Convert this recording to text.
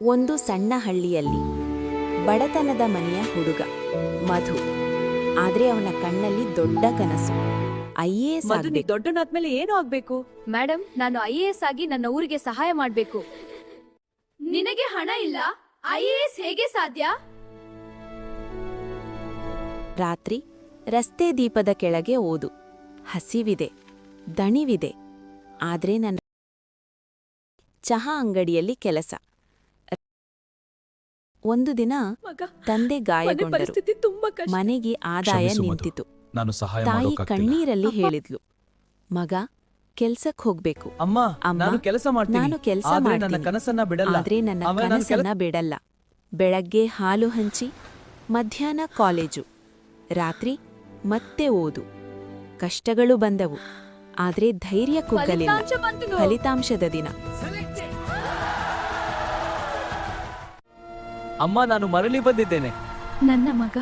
ಒಂದು ಸಣ್ಣ ಹಳ್ಳಿಯಲ್ಲಿ ಬಡತನದ ಮನೆಯ ಹುಡುಗ ಮಧು. ಆದ್ರೆ ಅವನ ಕಣ್ಣಲ್ಲಿ ದೊಡ್ಡ ಕನಸು, ಐಎಎಸ್ ಮಧು, ನೀ ಆಗ್ಬೇಕು. ದೊಡ್ಡನಾದ್ಮೇಲೆ ಏನು ಆಗ್ಬೇಕು? ಮೇಡಮ್, ನಾನು ಐಎಎಸ್ ಆಗಿ ನನ್ನ ಊರಿಗೆ ಸಹಾಯ ಮಾಡಬೇಕು. ನಿನಗೆ ಹಣ ಇಲ್ಲ, ಐಎಎಸ್ ಹೇಗೆ ಸಾಧ್ಯ? ರಾತ್ರಿ ರಸ್ತೆ ದೀಪದ ಕೆಳಗೆ ಓದು. ಹಸಿವಿದೆ, ದಣಿವಿದೆ, ಆದ್ರೆ ನನ್ನ ಚಹಾ ಅಂಗಡಿಯಲ್ಲಿ ಕೆಲಸ. ಒಂದು ದಿನ ಮಗ, ತಂದೆ ಮನೆ ಗಾಯಗೊಂಡರು. ಪರಿಸ್ಥಿತಿ ತುಂಬಾ ಕಷ್ಟ. ಮನೆಗೆ ಆದಾಯ ಕ್ಷಮಿಸು ಮಧು. ನಿಂತಿತು. ನಾನು ಸಹಾಯ ತಾಯಿ ಮಾಡೋಕ್ಕಾಗ್ತಿಲ್ಲ. ಕಣ್ಣೀರಲ್ಲಿ ಹೇಳಿದ್ಲು, ಮಗ ಕೆಲ್ಸಕ್ ಹೋಗ್ಬೇಕು. ಅಮ್ಮ, ಅಮ್ಮ, ನಾನು ಕೆಲಸ ಮಾಡ್ತೀನಿ. ನಾನು ಕೆಲ್ಸ ಆದ್ರೆ ನನ್ನ ಮಾಡ್ತೀನಿ. ಕನಸನ್ನ ಬಿಡಲ್ಲ. ಆದ್ರೆ ನನ್ನ ಆಮೇಲೆ ನಾನು ಕನಸನ್ನ ಬಿಡಲ್ಲ. ಬೆಳಗ್ಗೆ ಹಾಲು ಹಂಚಿ, ಮಧ್ಯಾಹ್ನ ಕಾಲೇಜು, ರಾತ್ರಿ ಮತ್ತೆ ಓದು. ಕಷ್ಟಗಳು ಬಂದವು, ಆದ್ರೆ ಧೈರ್ಯ ಕುಗ್ಗಲಿಲ್ಲ. ಫಲಿತಾಂಶ ಬಂತು ನೋಡು. ಫಲಿತಾಂಶದ ದಿನ ಅಮ್ಮ, ನಾನು ಮರಳಿ ಬಂದಿದ್ದೇನೆ. ನನ್ನ ಮಗ